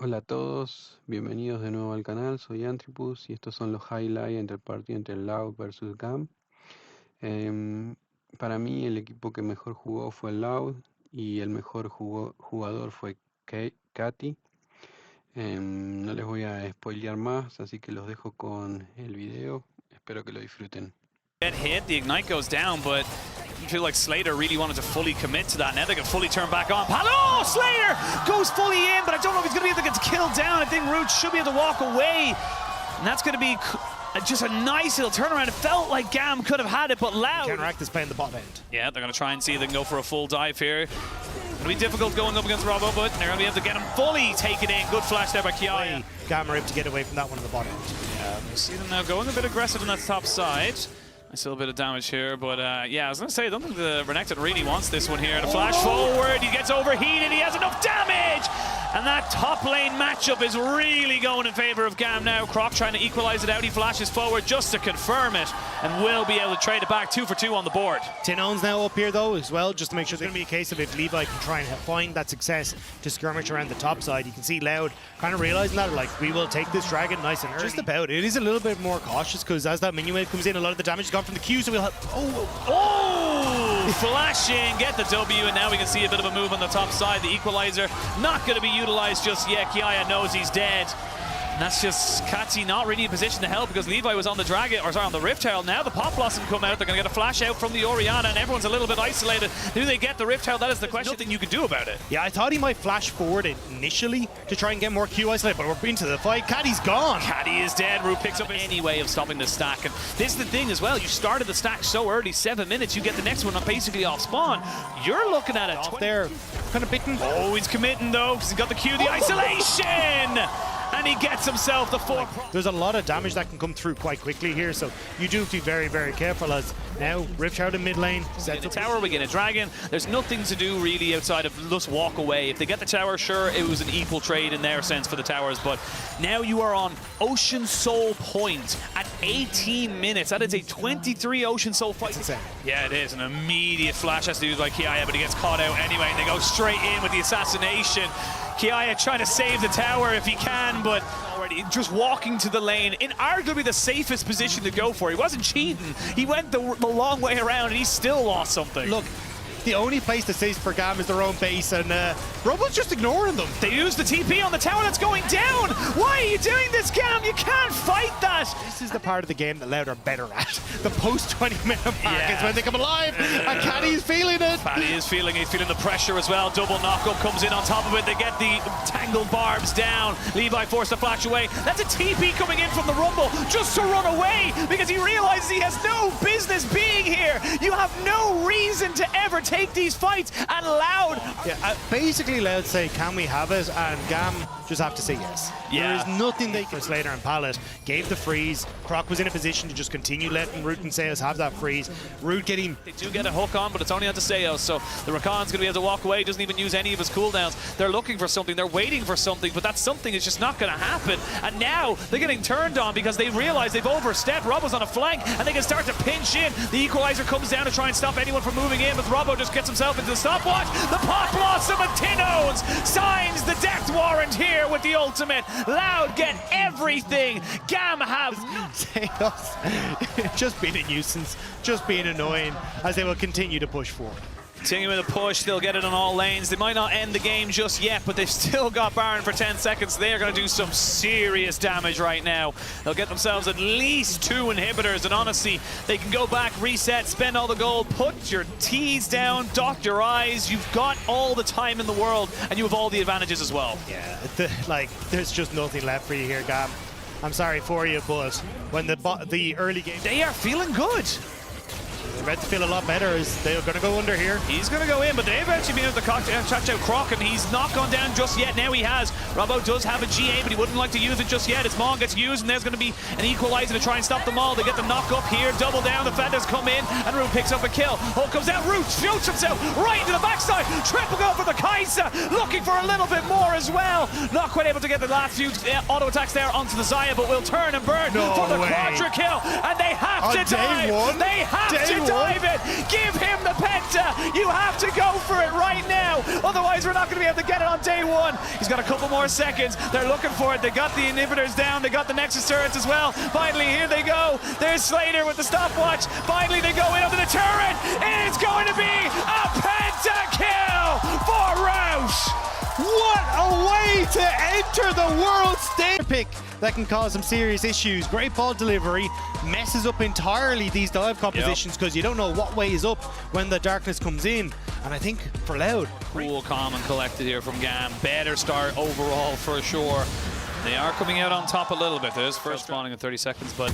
Hola a todos, bienvenidos de nuevo al canal, soy Antripus y estos son los highlights entre el partido entre el LOUD versus GAM. Para mí el equipo que mejor jugó fue el LOUD y el mejor jugador fue Katy. No les voy a spoilear más, así que los dejo con el video, espero que lo disfruten. Get hit, the ignite goes down, but I feel like Slater really wanted to fully commit to that. Now they can fully turn back on. Oh, Slater goes fully in, but I don't know if he's going to be able to get killed down. I think Root should be able to walk away. And that's going to be just a nice little turnaround. It felt like GAM could have had it, but Loud. Counteract is playing the bot end. Yeah, they're going to try and see if they can go for a full dive here. It'll be difficult going up against Robbo, but they're going to be able to get him fully taken in. Good flash there by Kiaya. GAM are able to get away from that one on the bot end. Yeah, we see them now going a bit aggressive on that top side. Still a bit of damage here, but yeah, I was going to say, I don't think the Renekton really wants this one here. The flash forward, he gets overheated, he has enough damage! And that top lane matchup is really going in favor of GAM now. Croc trying to equalize it out, he flashes forward just to confirm it, and will be able to trade it back 2 for 2 on the board. Tinone's now up here though as well, just to make sure it's going to be a case of if Levi can try and find that success to skirmish around the top side. You can see Loud kind of realizing that, like, we will take this dragon nice and early. Just about, it is a little bit more cautious because as that minion wave comes in, a lot of the damage is gone from the Q, so we'll have, flashing, get the W, and now we can see a bit of a move on the top side. The equalizer not going to be utilized just yet. Kiaya knows he's dead. And that's just Katsi not really in position to help because Levi was on the dragon, or sorry, on the Rift Herald. Now the Pop Blossom come out. They're going to get a flash out from the Orianna, and everyone's a little bit isolated. Do they get the Rift Herald? That is the question. Nothing you can do about it. Yeah, I thought he might flash forward initially to try and get more Q isolated, but we're into the fight. Caddy's gone. Caddy is dead. Root picks up any way of stopping the stack. And this is the thing as well. You started the stack so early, 7 minutes. You get the next one basically off spawn. You're looking at it. Off there, kind of bitten. Oh, he's committing though, because he's got the Q, the isolation! And he gets himself the 4. There's a lot of damage that can come through quite quickly here, so you do have to be very, very careful as now Rift Herald in mid lane. Set the tower, we get a dragon. There's nothing to do really outside of just walk away. If they get the tower, sure, it was an equal trade in their sense for the towers, but now you are on Ocean Soul Point at 18 minutes. That is a 23 Ocean Soul fight. Yeah, it is. An immediate flash has to do by Kiaya, but he gets caught out anyway, and they go straight in with the assassination. Kiaya trying to save the tower if he can, but already just walking to the lane in arguably the safest position to go for. He wasn't cheating. He went the long way around, and he still lost something. Look, the only place that's safe for GAM is their own base, and Robo's just ignoring them. They use the TP on the tower that's going down. Why are you doing this, GAM? You can't fight that. This is the part of the game that Loud are better at. The post 20-minute mark is when they come alive, and Caddy is feeling it. Caddy is feeling it. He's feeling the pressure as well. Double knockup comes in on top of it. They get the tangled barbs down. Levi forced to flash away. That's a TP coming in from the Rumble just to run away because he realizes he has no business being here. You have no reason to ever take these fights, and Loud. Yeah, basically Loud say, can we have it? And GAM just have to say yes. Yeah. There is nothing they can. Slater and Pallet gave the freeze. Croc was in a position to just continue letting Root and Seos have that freeze. Root getting... They do get a hook on, but it's only onto Seos, so the Rakan's going to be able to walk away. Doesn't even use any of his cooldowns. They're looking for something. They're waiting for something, but that something is just not going to happen. And now they're getting turned on because they realize they've overstepped. Robbo's on a flank, and they can start to pinch in. The equalizer comes down to try and stop anyone from moving in, but Robbo just gets himself into the stopwatch. The Pop Blossom and Tinones signs the death warrant here with the ultimate. Loud get everything. GAM have just being a nuisance, just being annoying as they will continue to push forward. Continuing to push, they'll get it on all lanes. They might not end the game just yet, but they've still got Baron for 10 seconds. They are going to do some serious damage right now. They'll get themselves at least 2 inhibitors, and honestly, they can go back, reset, spend all the gold, put your T's down, dot your I's. You've got all the time in the world, and you have all the advantages as well. Yeah, there's just nothing left for you here, GAM. I'm sorry for you, but when the early game... They are feeling good. They're about to feel a lot better as they're going to go under here. He's going to go in, but they've actually been able to catch out Croc, and he's not gone down just yet. Now he has. Robbo does have a GA, but he wouldn't like to use it just yet. His Maul gets used, and there's going to be an equalizer to try and stop them all. They get the knock up here, double down. The Feathers come in, and Root picks up a kill. Hulk comes out, Root shoots himself right into the backside. Triple go for the Kaisa, looking for a little bit more as well. Not quite able to get the last few auto attacks there onto the Zaya, but will turn and burn for the quadra kill, and they have to dive. They have to dive. drive it. Give him the penta. You have to go for it right now. Otherwise, we're not going to be able to get it on day one. He's got a couple more seconds. They're looking for it. They got the inhibitors down. They got the Nexus turrets as well. Finally, here they go. There's Slater with the stopwatch. Finally, they go in under the turret. It is going to be a pentakill for Roush. What a way to enter the world stage! Pick that can cause some serious issues. Great ball delivery messes up entirely these dive compositions because you don't know what way is up when the darkness comes in. And I think for Loud, cool, calm and collected here from GAM. Better start overall for sure. They are coming out on top a little bit. There's first spawning in 30 seconds, but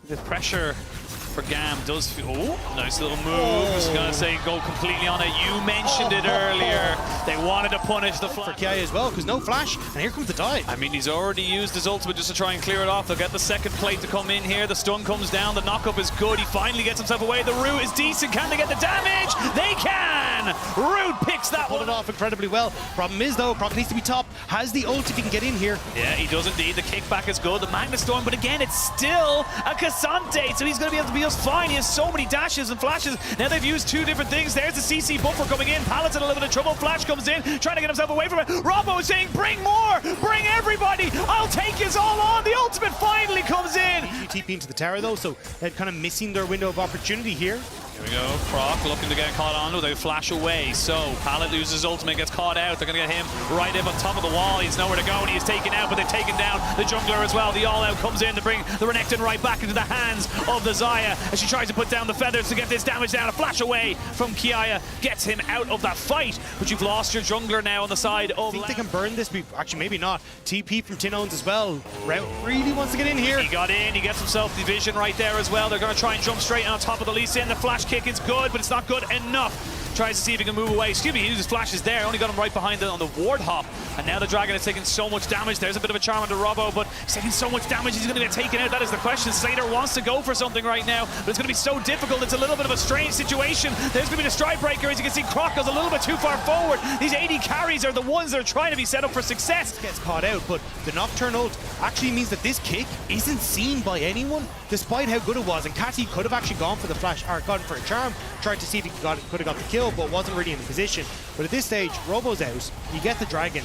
the pressure for GAM does feel... Oh, nice little move. I was going to say go completely on it. You mentioned it earlier. They wanted to punish the flash. For Kiaya as well, because no flash, and here comes the dive. I mean, he's already used his ultimate just to try and clear it off. They'll get the second plate to come in here. The stun comes down. The knockup is good. He finally gets himself away. The root is decent. Can they get the damage? They can! Root picks that one. Pulled it off incredibly well. Problem is, though, Problem needs to be top. Has the ult if he can get in here. Yeah, he does indeed. The kickback is good. The Magnet Storm, but again, it's still a Cassante, so he's going to be able to be just fine. He has so many dashes and flashes. Now they've used two different things. There's the CC buffer coming in. Pallets in a little bit of trouble. Flash comes in, trying to get himself away from it. Robbo is saying, bring more! Bring everybody! I'll take us all on! The ultimate finally comes in! TP into the tower, though, so they're kind of missing their window of opportunity here. Here we go, Croc looking to get caught on, they flash away. So, Pallet loses ultimate, gets caught out. They're going to get him right up on top of the wall. He's nowhere to go, and he is taken out, but they've taken down the jungler as well. The all-out comes in to bring the Renekton right back into the hands of the Xayah as she tries to put down the feathers to get this damage down. A flash away from Kiaya gets him out of that fight, but you've lost your jungler now on the side of... I think they can burn this, actually maybe not. TP from Tinones as well. Rout really wants to get in here. He got in, he gets himself the vision right there as well. They're going to try and jump straight on top of the Lee Sin. The flash kick is good, but it's not good enough. Tries to see if he can move away. Excuse me, he uses flashes there. Only got him right behind on the ward hop. And now the Dragon is taking so much damage. There's a bit of a charm onto Robbo, but he's taking so much damage, he's going to get taken out. That is the question. Slater wants to go for something right now, but it's going to be so difficult. It's a little bit of a strange situation. There's going to be the strike breaker. As you can see, Croc goes a little bit too far forward. These AD carries are the ones that are trying to be set up for success. Gets caught out, but the Nocturne ult actually means that this kick isn't seen by anyone, despite how good it was. And Catty could have actually gone for the flash, or gone for a charm, tried to see if he could have got the kill, but wasn't really in the position. But at this stage, Robo's out. You get the Dragon.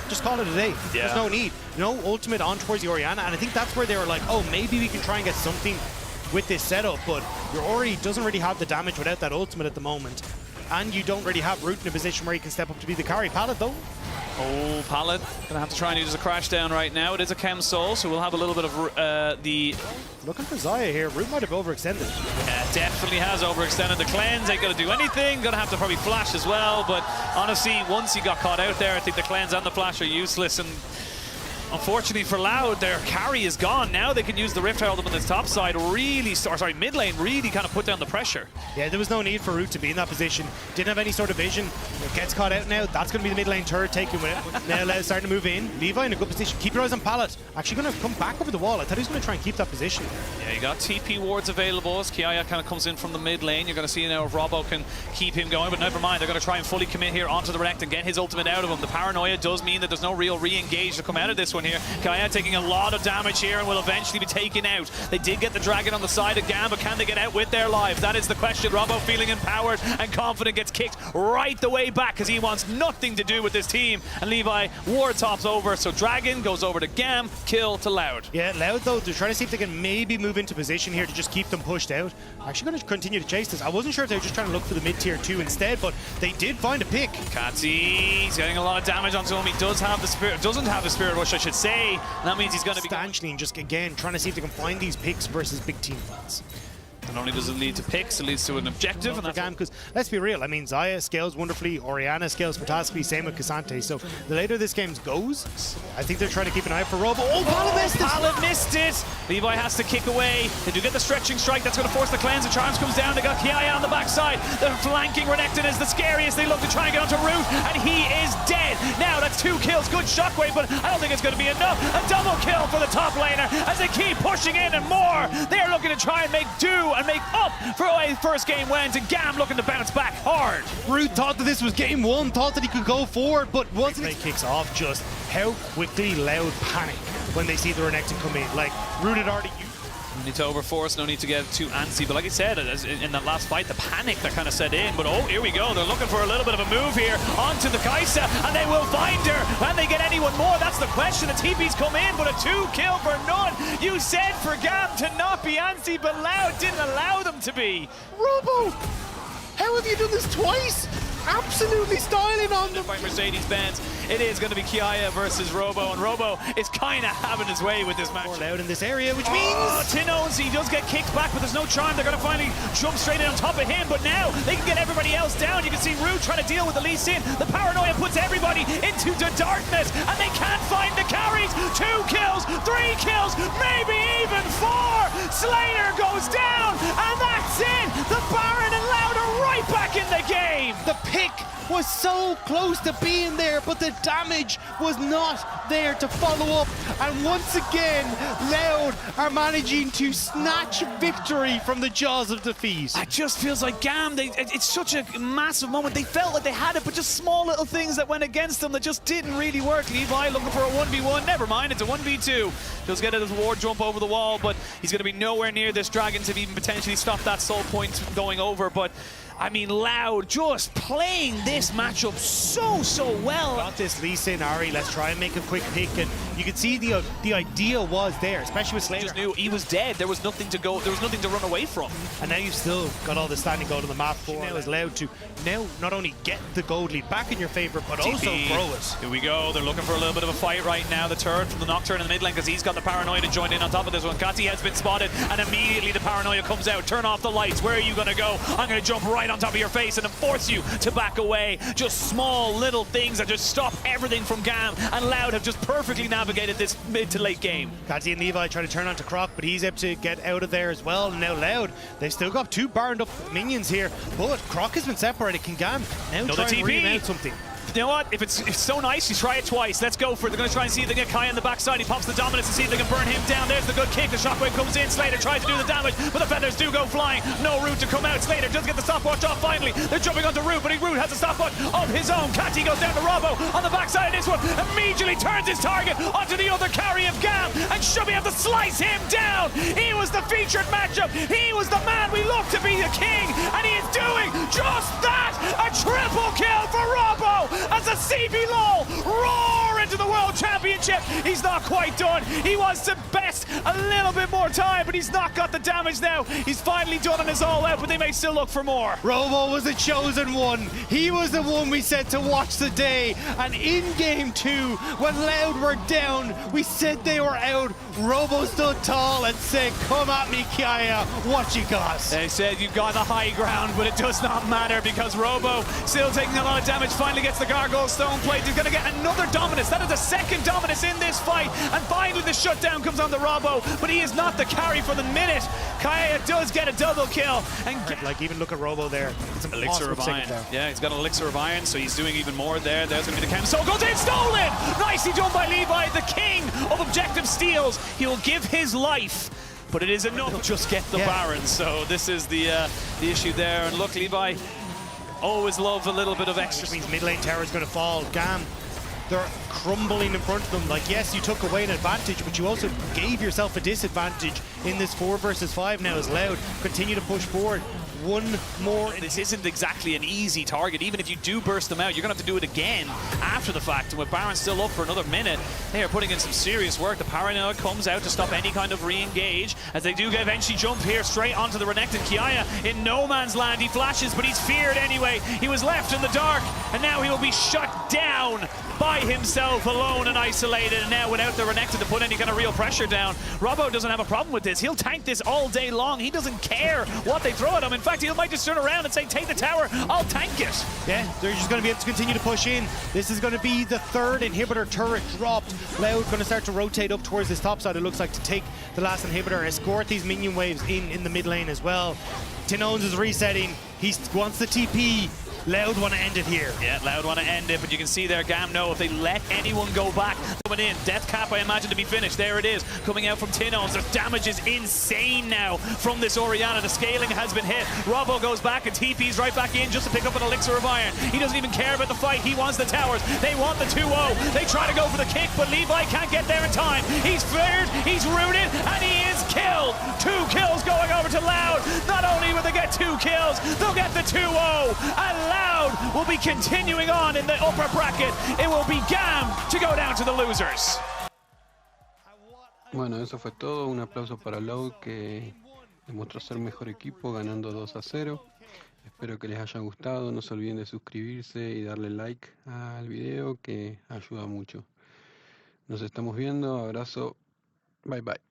Just call it a day. Yeah. There's no need. No ultimate on towards the Orianna, and I think that's where they were like, oh, maybe we can try and get something with this setup, but your Ori doesn't really have the damage without that ultimate at the moment. And you don't really have Root in a position where he can step up to be the carry. Pallet, though. Oh, Pallet gonna have to try and use a crash down right now. It is a Chem Soul, so we'll have a little bit of the... Looking for Xayah here. Root might have overextended. Yeah, definitely has overextended. The cleanse ain't gonna do anything. Gonna have to probably flash as well, but honestly, once he got caught out there, I think the cleanse and the flash are useless, and unfortunately for Loud, their carry is gone. Now they can use the Rift Herald on this top side, really, mid lane, really kind of put down the pressure. Yeah, there was no need for Root to be in that position. Didn't have any sort of vision. Gets caught out now. That's going to be the mid lane turret taken with it. Now Loud starting to move in. Levi in a good position. Keep your eyes on Pallet. Actually going to come back over the wall. I thought he was going to try and keep that position. Yeah, you got TP wards available as Kiaya kind of comes in from the mid lane. You're going to see now if Robbo can keep him going, but never mind. They're going to try and fully commit here onto the Renekton and get his ultimate out of him. The paranoia does mean that there's no real re-engage to come out of this one here. Kiaya taking a lot of damage here and will eventually be taken out. They did get the Dragon on the side of GAM, but can they get out with their lives? That is the question. Robbo feeling empowered and confident gets kicked right the way back because he wants nothing to do with this team. And Levi ward tops over, so Dragon goes over to GAM, kill to Loud. Yeah, Loud though, they're trying to see if they can maybe move into position here to just keep them pushed out. Actually going to continue to chase this. I wasn't sure if they were just trying to look for the mid tier 2 instead, but they did find a pick. Katsy's getting a lot of damage onto him. He doesn't have the spirit rush, I should say. And that means he's going to be substantially, and just again trying to see if they can find these picks versus big team fights. Not only does it lead to picks, it leads to an objective. And that's because let's be real, I mean, Xayah scales wonderfully, Orianna scales fantastically, same with Cassante. So the later this game goes, I think they're trying to keep an eye out for Robo. Oh, Pallet missed it! Pallet missed it! Levi has to kick away. They do get the stretching strike. That's going to force the cleanse. The Charms comes down. They got Kiaya on the backside. The flanking Renekton is the scariest. They look to try and get onto Root, and he is dead. Now that's 2 kills. Good shockwave, but I don't think it's going to be enough. A double kill for the top laner as they keep pushing in and more. They're looking to try and make do and make up for a first game wins, and GAM looking to bounce back hard. Root thought that this was game 1, thought that he could go forward, but wasn't it? Kicks off just how quickly Loud panic when they see the Renekton come in. Like, Root had already used No need to overforce, no need to get too antsy. But like I said, in that last fight, the panic that kind of set in. But oh, here we go. They're looking for a little bit of a move here onto the Kaisa, and they will find her. Can they get anyone more? That's the question. The TP's come in, but a 2-kill for none. You said for GAM to not be antsy, but LOUD didn't allow them to be. Robo, how have you done this twice? Absolutely styling on them. By Mercedes-Benz, it is going to be Kiaya versus Robo, and Robo is kind of having his way with this match. More LOUD in this area, which means Tinones, he does get kicked back, but there's no charm. They're going to finally jump straight in on top of him, but now they can get everybody else down. You can see Rude trying to deal with the Lee Sin. The paranoia puts everybody into the darkness, and they can't find the carries. 2 kills, 3 kills, maybe even 4. Slater goes down, and that's it. The Baron and LOUD are right back in the game. the pick was so close to being there, but the damage was not there to follow up. And once again, LOUD are managing to snatch victory from the jaws of defeat. It just feels like GAM, it's such a massive moment. They felt like they had it, but just small little things that went against them that just didn't really work. Levi looking for a 1v1, never mind, it's a 1v2. He'll get a ward jump over the wall, but he's going to be nowhere near this dragon to even potentially stop that soul point going over. But I mean, LOUD just playing this matchup so well. Got this Lee Sin, Ari, let's try and make a quick pick, and you can see the idea was there, especially with Slater. Just knew he was dead. There was nothing to go, there was nothing to run away from. And now you've still got all the standing gold on the map for. Now is LOUD to now not only get the gold lead back in your favor, but also throw it. Here we go. They're looking for a little bit of a fight right now. The turret from the Nocturne in the mid lane, because he's got the paranoia to join in on top of this one. Kati has been spotted, and immediately the paranoia comes out. Turn off the lights. Where are you going to go? I'm going to jump right on top of your face and force you to back away. Just small little things that just stop everything from GAM, and LOUD have just perfectly navigated this mid to late game. Kati and Levi try to turn onto Croc, but he's able to get out of there as well. And now LOUD, they've still got 2 barred up minions here, but Croc has been separated. Can GAM now try and remount something? You know what? If it's so nice, you try it twice. Let's go for it. They're going to try and see if they get Kai on the backside. He pops the dominance and see if they can burn him down. There's the good kick. The shockwave comes in. Slater tries to do the damage, but the feathers do go flying. No Root to come out. Slater does get the stopwatch off finally. They're jumping onto Root, but Root has a stopwatch of his own. Kati goes down to Robo on the backside of this one. Immediately turns his target onto the other carry of GAM, and should be able to slice him down. He was the featured matchup. He was the man we looked to be the king, and he is doing just that. A triple kill for Robo as a CB Lol roar into the World Championship. He's not quite done. He wants to best a little bit more time, but he's not got the damage now. He's finally done on his all out, but they may still look for more. Robo was the chosen one. He was the one we said to watch the day. And in game 2, when LOUD were down, we said they were out. Robo stood tall and said, come at me, Kiaya, what you got? They said you got the high ground, but it does not matter because Robo, still taking a lot of damage, finally gets the Gargoyle Stone Plate. He's going to get another dominance. That is the second dominance in this fight. And finally the shutdown comes on the Robo, but he is not the carry for the minute. Kiaya does get a double kill. And like, even look at Robo there. It's an Elixir of Iron. Yeah, he's got an Elixir of Iron, so he's doing even more there. There's going to be the cam. So goes in, stolen! Nicely done by Levi, the king of objective steals. He will give his life, but it is enough to just get the Baron. So this is the issue there. And look, Levi always love a little bit of extra. Which means mid lane tower is going to fall. GAM, they're crumbling in front of them. Like, yes, you took away an advantage, but you also gave yourself a disadvantage in this 4 versus 5 now as LOUD continue to push forward. One more. This isn't exactly an easy target. Even if you do burst them out, you're going to have to do it again after the fact. And with Baron still up for another minute, they are putting in some serious work. The Paranoia comes out to stop any kind of re-engage, as they do eventually jump here straight onto the Renekton. Kiaya in no man's land. He flashes, but he's feared anyway. He was left in the dark, and now he will be shut down by himself, alone and isolated. And now without the Renekton to put any kind of real pressure down, Robo doesn't have a problem with this. He'll tank this all day long. He doesn't care what they throw at him. In fact, he might just turn around and say, take the tower, I'll tank it. Yeah, they're just going to be able to continue to push in. This is going to be the 3rd inhibitor turret dropped. LOUD going to start to rotate up towards this top side, it looks like, to take the last inhibitor and escort these minion waves in the mid lane as well. Tinones is resetting. He wants the TP. LOUD want to end it here. Yeah, LOUD want to end it, but you can see there, GAM know if they let anyone go back, coming in. Death Cap, I imagine, to be finished. There it is, coming out from Tinos. Their damage is insane now from this Orianna. The scaling has been hit. Robbo goes back and TP's right back in just to pick up an elixir of iron. He doesn't even care about the fight. He wants the towers. They want the 2-0. They try to go for the kick, but Levi can't get there in time. He's flared, he's rooted, and he is killed. 2 kills going over to LOUD. Not only will they get 2 kills, they'll get the 2-0. And LOUD will be continuing on in the upper bracket. It will be GAM to go down to the losers. Bueno, eso fue todo. Un aplauso para LOUD, que demostró ser mejor equipo ganando 2-0. Espero que les haya gustado. No se olviden de suscribirse y darle like al video, que ayuda mucho. Nos estamos viendo. Abrazo. Bye bye.